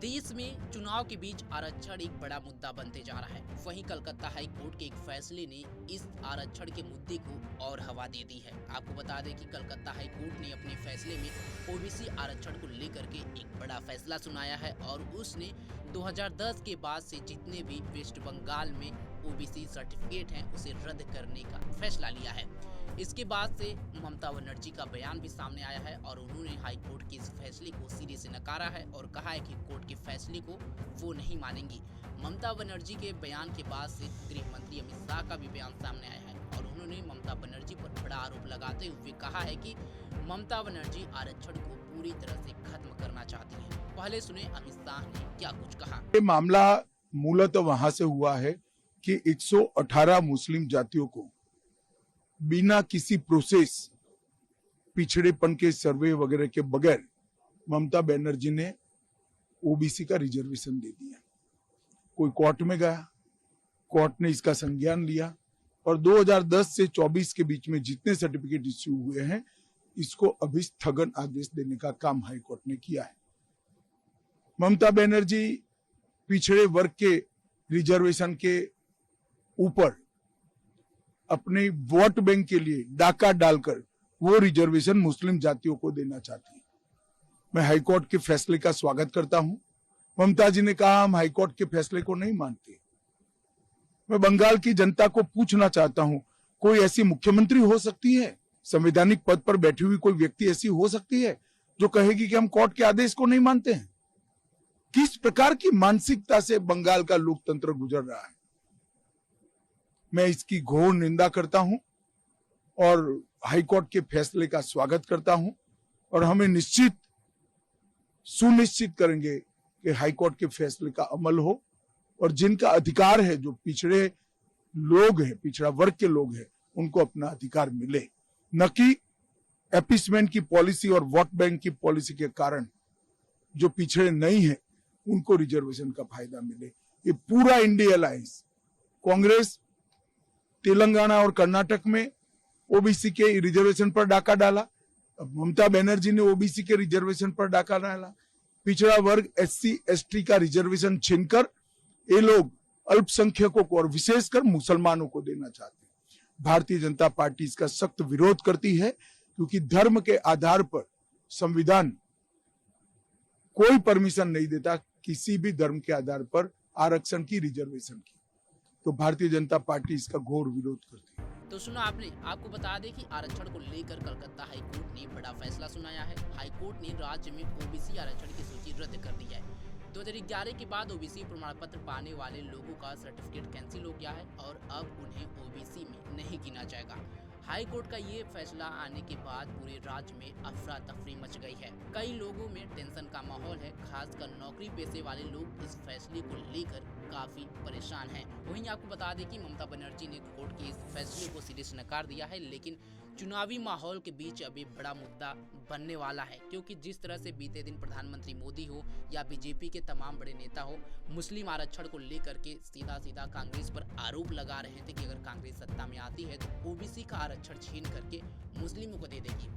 देश में चुनाव के बीच आरक्षण एक बड़ा मुद्दा बनते जा रहा है। वहीं कलकत्ता हाई कोर्ट के एक फैसले ने इस आरक्षण के मुद्दे को और हवा दे दी है। आपको बता दें कि कलकत्ता हाई कोर्ट ने अपने फैसले में ओबीसी आरक्षण को लेकर के एक बड़ा फैसला सुनाया है और उसने 2010 के बाद से जितने भी वेस्ट बंगाल में ओबीसी सर्टिफिकेट हैं उसे रद्द करने का फैसला लिया है। इसके बाद से ममता बनर्जी का बयान भी सामने आया है और उन्होंने हाई कोर्ट के इस फैसले को सिरे से नकारा है और कहा है कि कोर्ट के फैसले को वो नहीं मानेंगी। ममता बनर्जी के बयान के बाद से गृह मंत्री अमित शाह का भी बयान सामने आया है और उन्होंने ममता बनर्जी पर बड़ा आरोप लगाते हुए कहा है कि ममता बनर्जी आरक्षण को पूरी तरह से खत्म करना चाहती है। पहले सुने अमित शाह ने क्या कुछ कहा। ये मामला मूलतः वहां से हुआ है कि 118 मुस्लिम जातियों को बिना किसी प्रोसेस पिछड़ेपन के सर्वे वगैरह के बगैर ममता बनर्जी ने ओबीसी का रिजर्वेशन दे दिया। कोई कोर्ट में गया, कोर्ट ने इसका संज्ञान लिया और 2010 से 24 के बीच में जितने सर्टिफिकेट इश्यू हुए हैं इसको अभी स्थगन आदेश देने का काम हाई कोर्ट ने किया है। ममता बनर्जी पिछड़े वर्ग के रिजर्वेशन के ऊपर अपने वोट बैंक के लिए डाका डालकर वो रिजर्वेशन मुस्लिम जातियों को देना चाहती है। मैं हाईकोर्ट के फैसले का स्वागत करता हूं। ममता जी ने कहा हम हाईकोर्ट के फैसले को नहीं मानते। मैं बंगाल की जनता को पूछना चाहता हूं, कोई ऐसी मुख्यमंत्री हो सकती है, संवैधानिक पद पर बैठी हुई कोई व्यक्ति ऐसी हो सकती है जो कहेगी कि हम कोर्ट के आदेश को नहीं मानते हैं? किस प्रकार की मानसिकता से बंगाल का लोकतंत्र गुजर रहा है। मैं इसकी घोर निंदा करता हूं और हाईकोर्ट के फैसले का स्वागत करता हूं और हमें सुनिश्चित करेंगे कि हाईकोर्ट के फैसले का अमल हो और जिनका अधिकार है, जो पिछड़े लोग हैं, पिछड़ा वर्ग के लोग हैं, उनको अपना अधिकार मिले, न कि एपीसमेंट की पॉलिसी और वोट बैंक की पॉलिसी के कारण जो पिछड़े नहीं है उनको रिजर्वेशन का फायदा मिले। ये पूरा इंडिया अलायंस, कांग्रेस तेलंगाना और कर्नाटक में ओबीसी के रिजर्वेशन पर डाका डाला, अब ममता बनर्जी ने ओबीसी के रिजर्वेशन पर डाका डाला। पिछड़ा वर्ग एससी एसटी का रिजर्वेशन छीनकर ये लोग अल्पसंख्यकों को और विशेषकर मुसलमानों को देना चाहते हैं। भारतीय जनता पार्टी इसका सख्त विरोध करती है क्योंकि धर्म के आधार पर संविधान कोई परमिशन नहीं देता किसी भी धर्म के आधार पर आरक्षण की, रिजर्वेशन की। तो भारतीय जनता पार्टी इसका घोर विरोध करती है। तो सुना आपने। आपको बता दें कि आरक्षण को लेकर कलकत्ता हाई कोर्ट ने बड़ा फैसला सुनाया है। हाई कोर्ट ने राज्य में ओबीसी आरक्षण की सूची रद्द कर दी है। 2011 के बाद ओबीसी प्रमाण पत्र पाने वाले लोगों का सर्टिफिकेट कैंसिल हो गया है और अब उन्हें ओबीसी में नहीं गिना जाएगा। हाई कोर्ट का ये फैसला आने के बाद पूरे राज्य में अफरा तफरी मच गई है। कई लोगों में टेंशन का माहौल है, खासकर नौकरी पेशे वाले लोग इस फैसले को लेकर काफी परेशान हैं। वहीं आपको बता दें कि ममता बनर्जी ने कोर्ट के इस फैसले को सिरे से नकार दिया है, लेकिन चुनावी माहौल के बीच अभी बड़ा मुद्दा बनने वाला है क्योंकि जिस तरह से बीते दिन प्रधानमंत्री मोदी हो या बीजेपी के तमाम बड़े नेता हो मुस्लिम आरक्षण को लेकर के सीधा कांग्रेस पर आरोप लगा रहे थे कि अगर कांग्रेस सत्ता में आती है तो ओबीसी का आरक्षण छीन करके मुस्लिमों को दे देगी।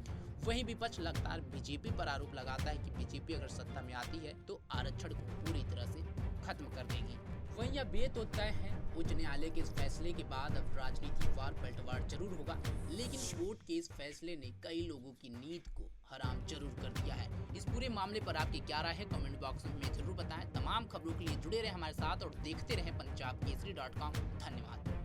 वहीं विपक्ष लगातार बीजेपी पर आरोप लगाता है कि बीजेपी अगर सत्ता में आती है तो आरक्षण को पूरी तरह से खत्म कर देगी। वहीं अब ये तो तय है, उच्च न्यायालय के इस फैसले के बाद अब राजनीति वार पलटवार जरूर होगा, लेकिन कोर्ट के इस फैसले ने कई लोगों की नींद को हराम जरूर कर दिया है। इस पूरे मामले पर आपकी क्या राय है कमेंट बॉक्स में जरूर बताएं। तमाम खबरों के लिए जुड़े रहे हमारे साथ और देखते रहे पंजाबकेसरी.com। धन्यवाद।